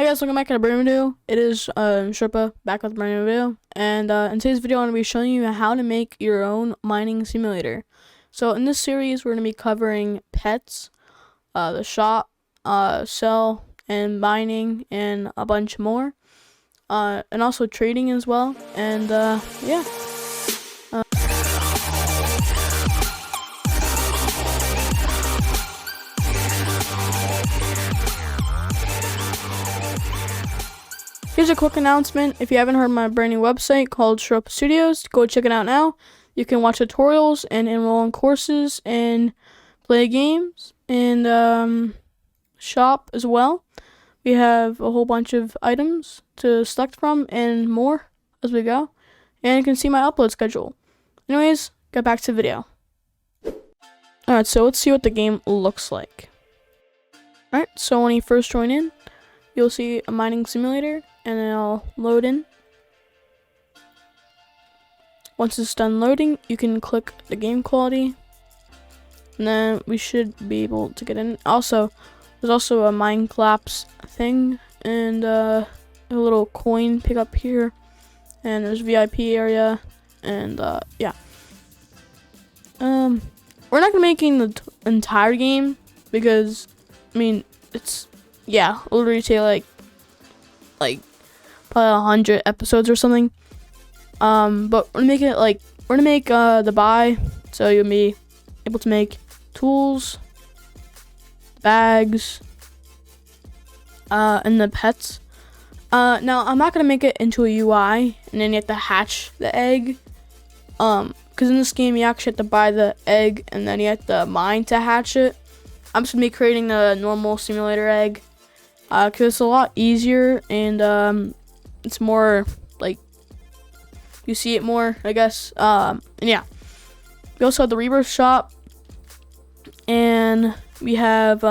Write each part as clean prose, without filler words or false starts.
Hey guys, welcome back to a brand new video. It is Shurropa back with a brand new video, and in today's video I'm going to be showing you how to make your own mining simulator. So in this series we're going to be covering pets, the shop, sell, and mining, and a bunch more, and also trading as well, and yeah. Here's a quick announcement. If you haven't heard my brand new website called Shurropa Studios, go check it out now. You can watch tutorials and enroll in courses and play games and shop as well. We have a whole bunch of items to select from and more as we go. And you can see my upload schedule. Anyways, get back to the video. Alright, so let's see what the game looks like. Alright, so when you first join in, you'll see a mining simulator, and then I'll load in. Once it's done loading, you can click the game quality, and then we should be able to get in. Also, there's also a mine collapse thing, and a little coin pickup here, and there's VIP area, and yeah. We're not gonna making the entire game because, I mean, it's, yeah, literally say like probably 100 episodes or something. But we're gonna make it like, we're gonna make the buy, so you'll be able to make tools, bags, and the pets. Now I'm not gonna make it into a UI and then you have to hatch the egg, because in this game you actually have to buy the egg and then you have to mine to hatch it. I'm just gonna be creating the normal simulator egg, because it's a lot easier and it's more like you see it more, I guess. And yeah, we also have the rebirth shop, and we have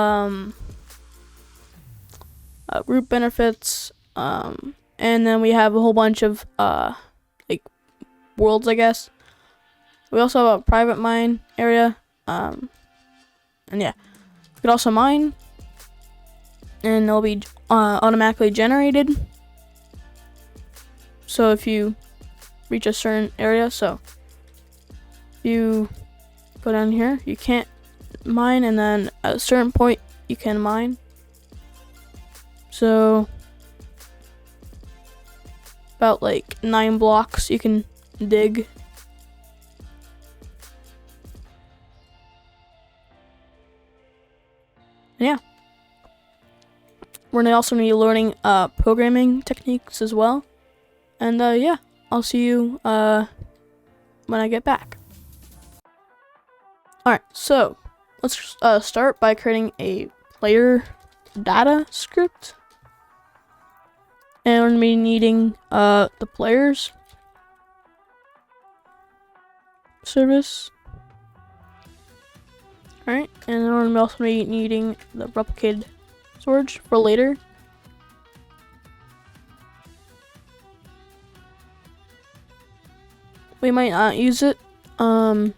group benefits, and then we have a whole bunch of like worlds, I guess. We also have a private mine area, and yeah, we could also mine, and they'll be automatically generated. So if you reach a certain area, so you go down here, you can't mine, and then at a certain point you can mine. So about like 9 blocks you can dig. And yeah, we're gonna also be learning programming techniques as well. And yeah, I'll see you when I get back. Alright, so let's start by creating a player data script. And we're going to be needing the players service. Alright, and then we're going to also be needing the replicated storage for later. We might not use it, but I'm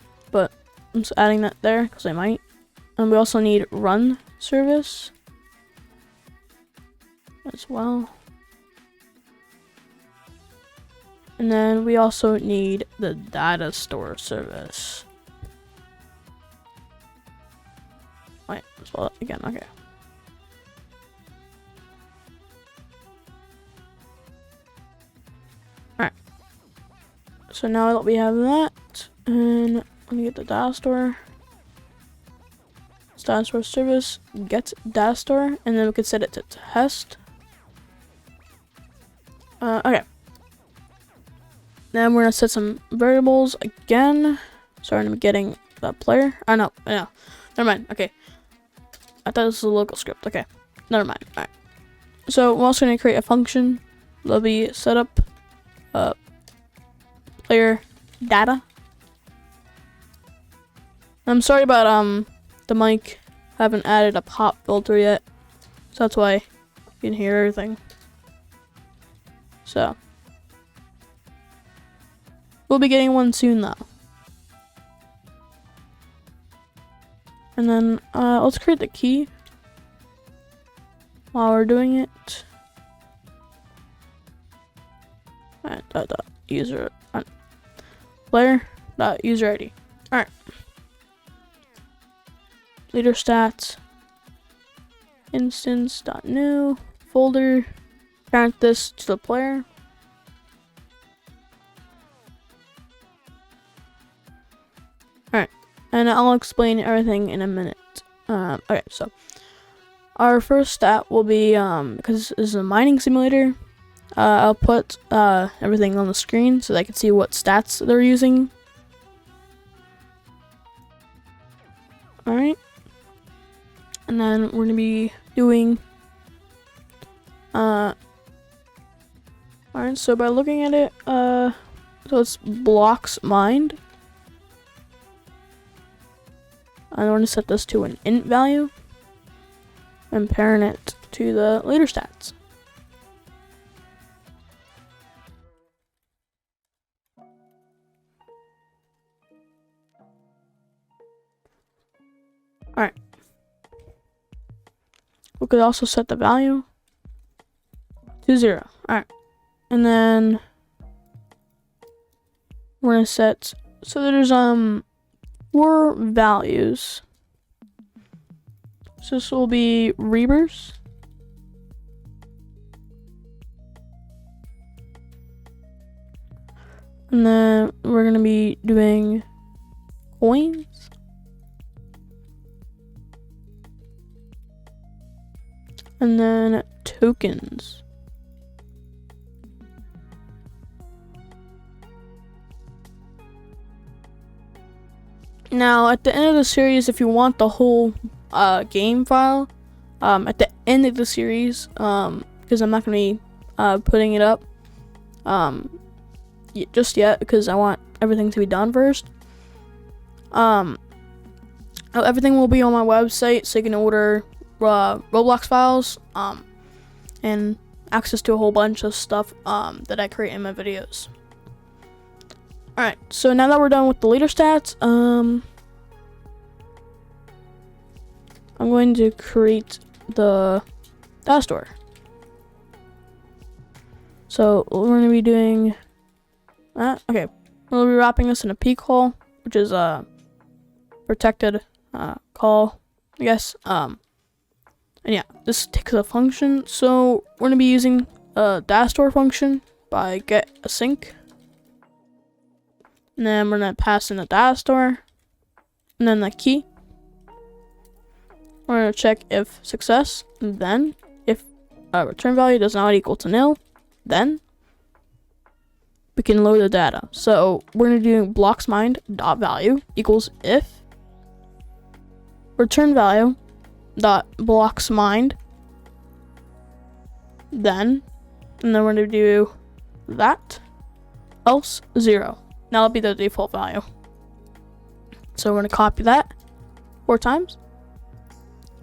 just adding that there because I might. And we also need run service as well. And then we also need the data store service. Wait, spell it again, okay. Alright. So now that we have that, and let me get the data store. It's data store service, get data store, and then we could set it to test. Okay. Then we're gonna set some variables again. Sorry, I'm getting the player. Oh no, never mind. Okay, I thought this was a local script. Okay, never mind. All right. So we're also gonna create a function. That'll be setup player data. I'm sorry about the mic. I haven't added a pop filter yet, so that's why you can hear everything. So we'll be getting one soon though. And then let's create the key while we're doing it. and user player user ID. All right. Leader stats. Instance.new folder. Parent this to the player. Alright, and I'll explain everything in a minute. Okay, so our first stat will be, because this is a mining simulator, I'll put everything on the screen so they can see what stats they're using. Alright, and then we're going to be doing, alright, so by looking at it, so it's blocks mined. I'm going to set this to an int value and parent it to the leader stats. Alright. We could also set the value to 0. Alright. And then we're going to set, so there's 4 values. So this will be rebirths. And then we're going to be doing coins. And then tokens. Now, at the end of the series, if you want the whole game file, at the end of the series, because I'm not going to be putting it up just yet, because I want everything to be done first. Everything will be on my website, so you can order Roblox files and access to a whole bunch of stuff that I create in my videos. Alright, so now that we're done with the leader stats, I'm going to create the data store. So we're going to be doing that. Okay, we'll be wrapping this in a p call, which is a protected call, I guess. And yeah, this takes a function. So we're going to be using a data store function by get async. And then we're going to pass in the data store. And then the key. We're going to check if success. And then if return value does not equal to nil, then we can load the data. So we're going to do blocks mined dot value equals if return value dot blocks mined, then, and then we're going to do that, else 0. Now that'll be the default value. So we're going to copy that 4 times.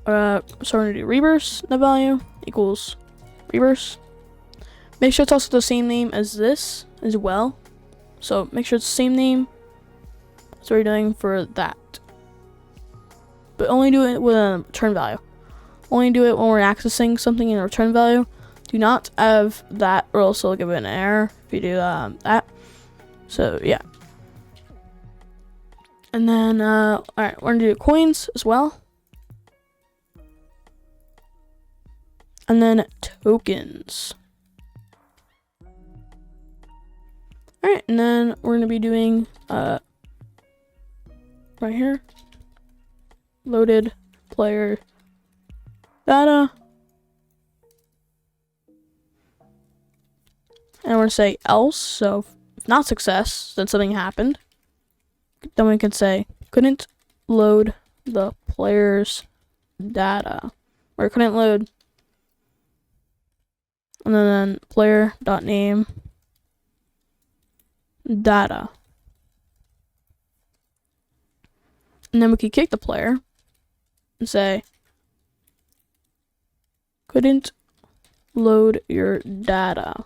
So we're going to do rebirths, the value equals rebirths. Make sure it's also the same name as this as well. So make sure it's the same name. That's what we're doing for that. But only do it with a return value. Only do it when we're accessing something in a return value. Do not have that, or else it'll give it an error if you do that. So yeah. And then, alright, we're gonna do coins as well. And then tokens. Alright, and then we're gonna be doing, right here, loaded player data. And we're gonna say else, so if not success, then something happened. Then we can say couldn't load the player's data, or couldn't load, and then player.name data. And then we could kick the player and say couldn't load your data.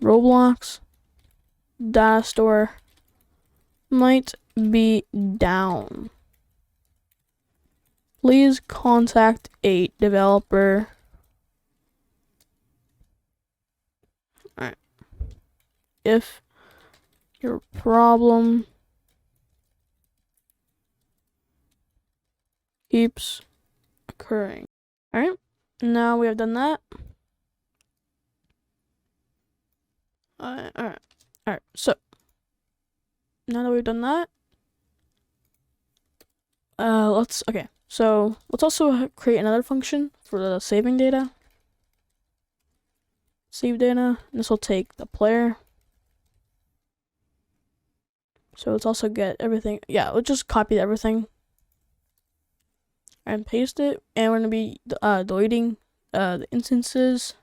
Roblox data store might be down. Please contact a developer if your problem keeps occurring. All right, now we have done that. All right. So now that we've done that, let's also create another function for the saving data. Save data. This will take the player. So let's also get everything. Yeah, let's just copy everything and paste it. And we're gonna be deleting the instances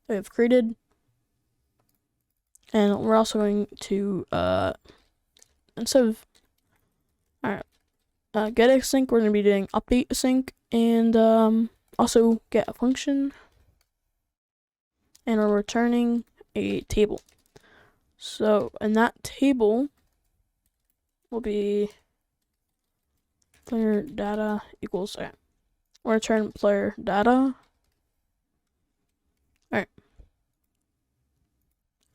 that we've created. And we're also going to instead of get async, we're gonna be doing update async, and also get a function, and we're returning a table. So in that table will be player data equals we'll return player data. Alright.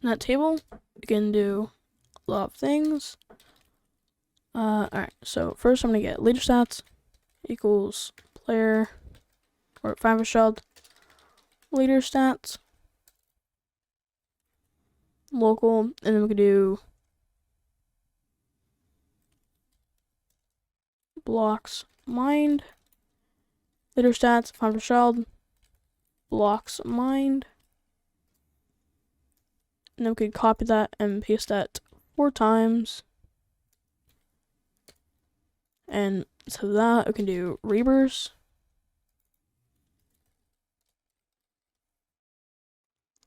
In that table, we can do a lot of things. Alright, so first I'm gonna get leader stats equals player or five child leader stats local, and then we could do blocks mined leader stats five child blocks mined, and then we could copy that and paste that 4 times. And so that we can do rebirths,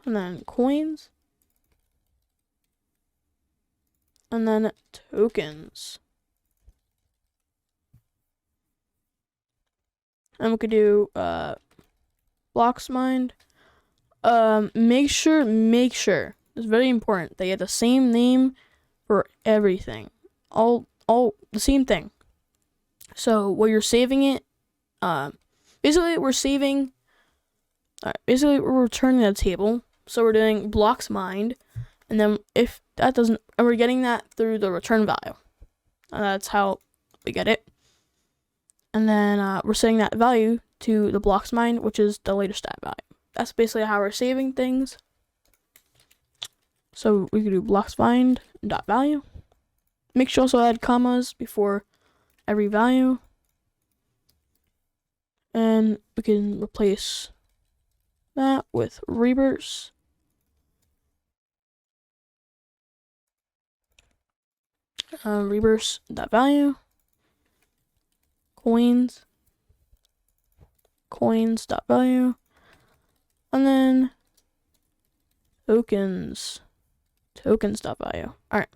and then coins, and then tokens. And we could do blocks mined. Make sure it's very important that you have the same name for everything. All the same thing. So where you're saving it, basically we're returning a table. So we're doing blocks mined, and then if that doesn't, and we're getting that through the return value. That's how we get it. And then we're setting that value to the blocks mined, which is the latest stat value. That's basically how we're saving things. So we could do blocks mined dot value. Make sure you also add commas before every value, and we can replace that with rebirths. Rebirths dot value coins dot value, and then tokens dot value. All right.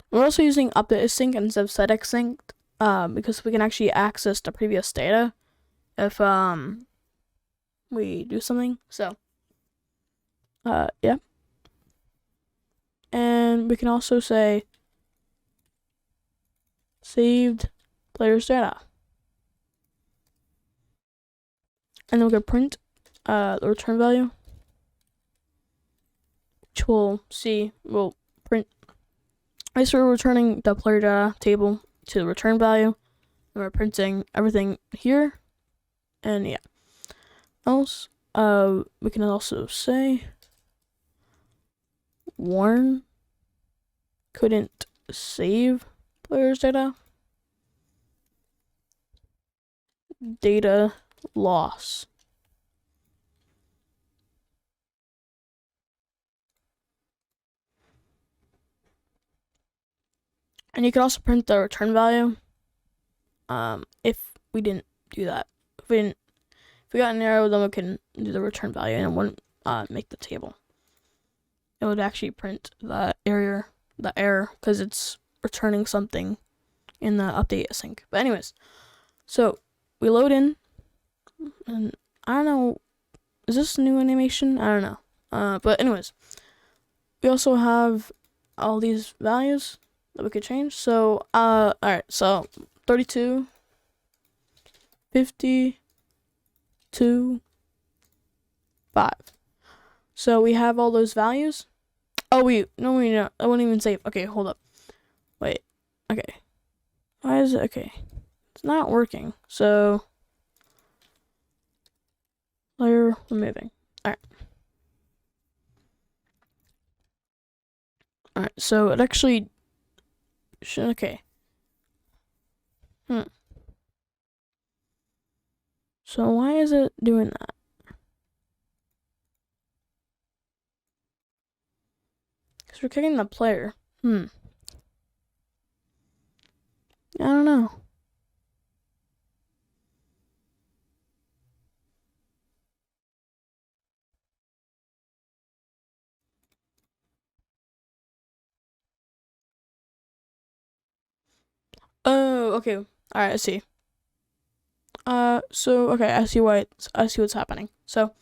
We're also using update async instead of set async, because we can actually access the previous data if we do something. So yeah. And we can also say saved player's data, and then we can print the return value, which we'll print. So we're returning the player data table to the return value, and we're printing everything here. And yeah, else we can also say Warren couldn't save player's data loss. And you can also print the return value if we didn't do that. If we got an error, then we can do the return value, and it wouldn't make the table. It would actually print the error because it's returning something in the update async. But anyways, so we load in, and I don't know, is this new animation? I don't know. But anyways, we also have all these values that we could change. So alright, so 32, 50, 2, 5. So we have all those values. Oh wait, no, I won't even save. Okay, hold up. Wait. Okay. Why is it okay? It's not working. So layer removing. Alright. Alright, so it actually should okay. So why is it doing that? Because we're kicking the player. I don't know. Oh, okay. Alright, I see. So okay, I see what's happening. So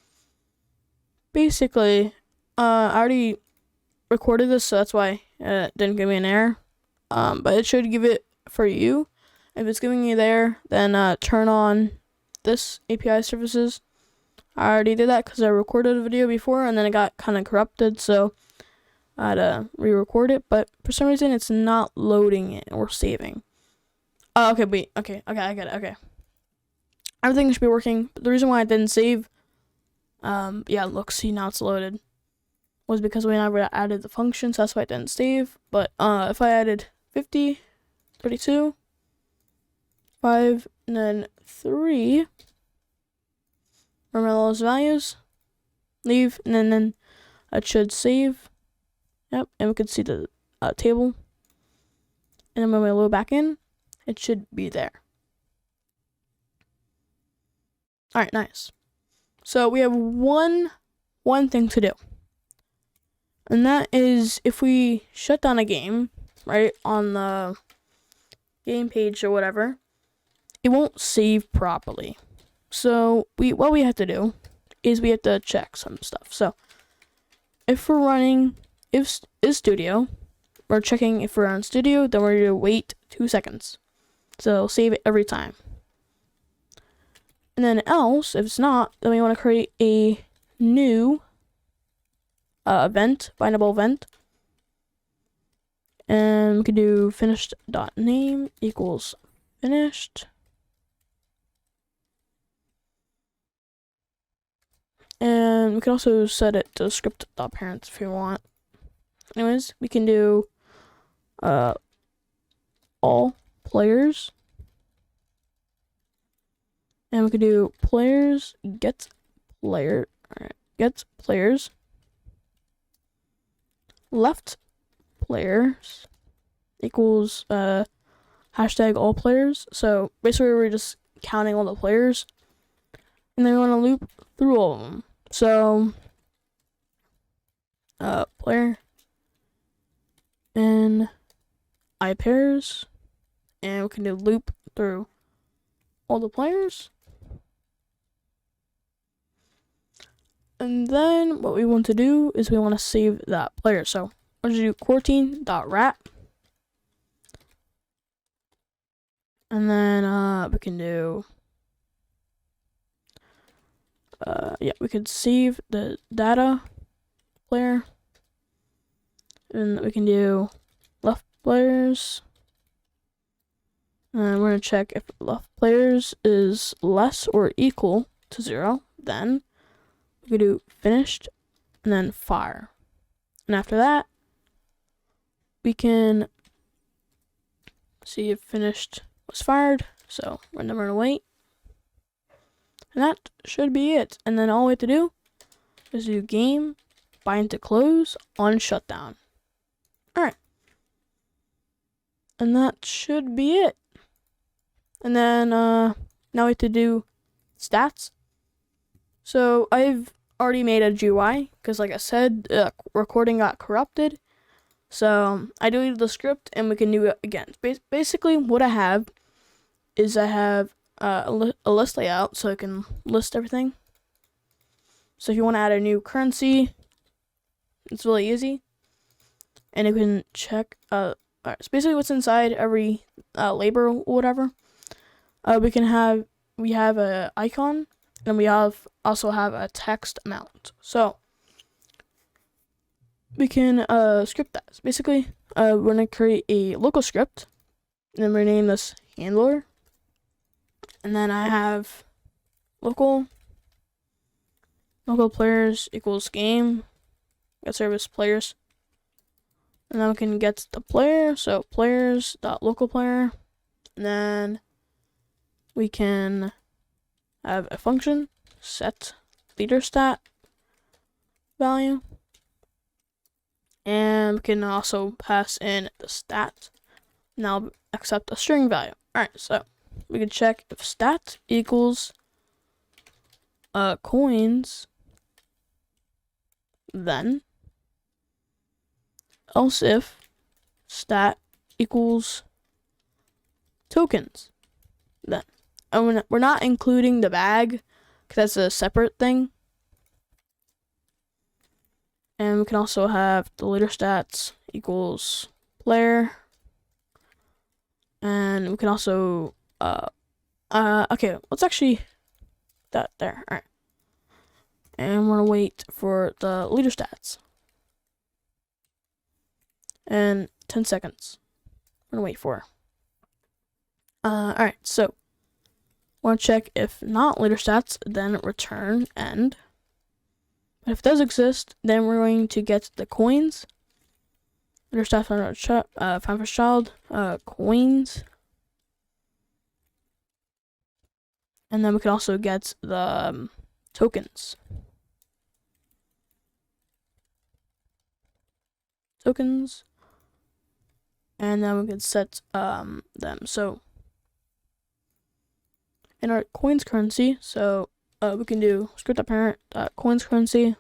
basically, I already recorded this, so that's why it didn't give me an error. But it should give it for you. If it's giving you there, then turn on this API services. I already did that because I recorded a video before and then it got kind of corrupted, so I had to re-record it. But for some reason, it's not loading it or saving. Oh, okay, wait. Okay, I get it. Okay. Everything should be working. But the reason why I didn't save, yeah, look, see, now it's loaded, was because we never added the function, so that's why I didn't save. But if I added 50, 32, 5, and then 3, remember those values, leave, and then it should save. Yep, and we can see the table. And then when we load back in, it should be there. Alright, nice. So we have one thing to do. And that is if we shut down a game, right, on the game page or whatever, it won't save properly. So what we have to do is we have to check some stuff. So if we're running is studio, we're checking if we're on studio, then we're gonna wait 2 seconds. So save it every time. And then else, if it's not, then we want to create a new event, bindable event. And we can do finished.name equals finished. And we can also set it to script.parents if we want. Anyways, we can do all players. And we can do players get player. Alright, get players. Left players equals hashtag all players. So basically we're just counting all the players. And then we want to loop through all of them. So player and I pairs, and we can do loop through all the players. And then what we want to do is we want to save that player. So we're going to do quarantine.wrap. And then we can do yeah, we could save the data player. And we can do left players. And we're going to check if left players is less or equal to 0. Then we can do finished and then fire. And after that, we can see if finished was fired. So we're never going to wait. And that should be it. And then all we have to do is do game, bind to close, on shutdown. Alright. And that should be it. And then now we have to do stats. So I've already made a GUI because, like I said, recording got corrupted. So I deleted the script and we can do it again. Basically, what I have is I have a list layout so I can list everything. So if you want to add a new currency, it's really easy. And you can check, alright, so basically what's inside every labor or whatever. We have a icon, and we also have a text amount. So we can script that. So basically, we're gonna create a local script, and then we're gonna name this handler, and then I have local players equals game, get service players, and then we can get the player, so players dot local player, and then we can have a function set leader stat value, and we can also pass in the stat. Now accept a string value. Alright, so we can check if stat equals coins, then else if stat equals tokens, then. And we're not including the bag because that's a separate thing. And we can also have the leader stats equals player, and we can also okay, let's actually that there. All right, and we're gonna wait for the leader stats, and 10 seconds. We're gonna wait for. All right, so want to check if not leader stats, then return end. But if it does exist, then we're going to get the coins. Leader stats find first child, coins. And then we can also get the tokens. And then we can set them. So in our coins currency, so we can do script.parent coins currency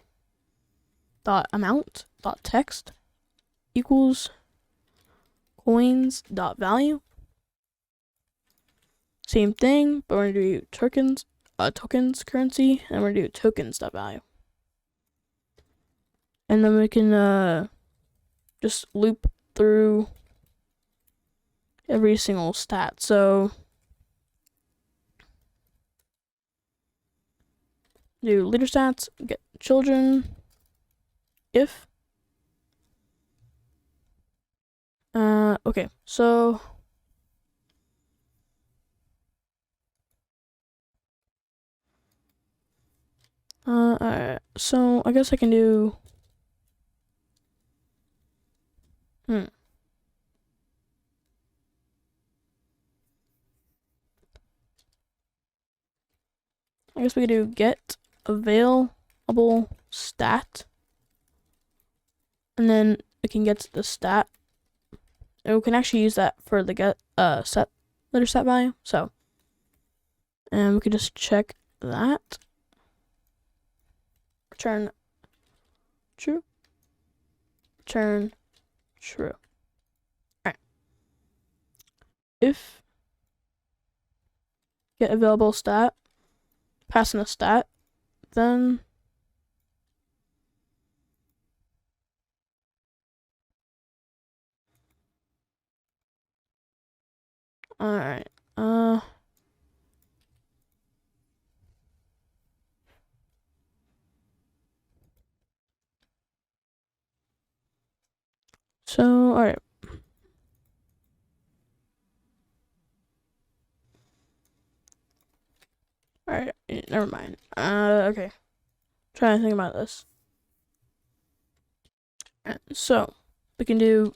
dot amount dot text equals coins dot value. Same thing, but we're gonna do tokens currency, and we're gonna do tokens dot value. And then we can just loop through every single stat. So do leader stats, get children, if. Okay, so alright, so I guess I can do I guess we could do get available stat, and then we can get the stat, and we can actually use that for the get set letter stat value. So, and we could just check that, return true. Alright, if get available stat, pass in a stat, then alright, so alright, never mind. Okay, trying to think about this. So we can do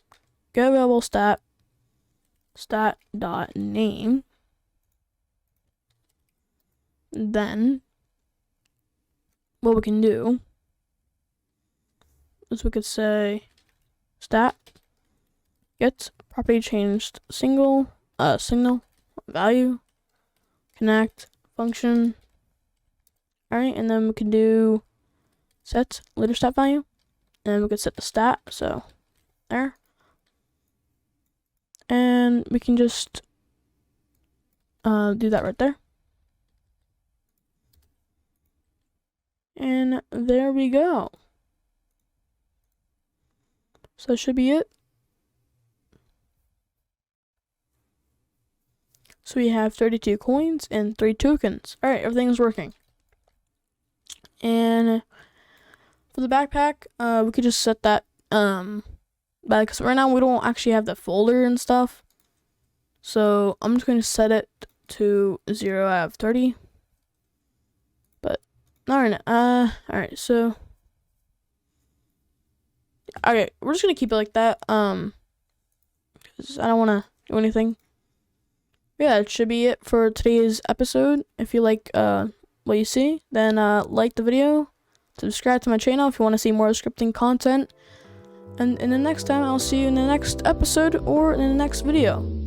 get available stat dot name, then what we can do is we could say stat get property changed signal value connect function. Alright, and then we can do set leader stat value, and we could set the stat, so there, and we can just do that right there, and there we go. So that should be it. So we have 32 coins and 3 tokens. Alright, everything's working. And for the backpack, we could just set that But because right now we don't actually have the folder and stuff, so I'm just going to set it to 0 out of 30. But alright, so okay, we're just gonna keep it like that. 'Cause I don't want to do anything. Yeah, that should be it for today's episode. If you like what you see, then like the video, subscribe to my channel if you want to see more scripting content. And in the next time, I'll see you in the next episode or in the next video.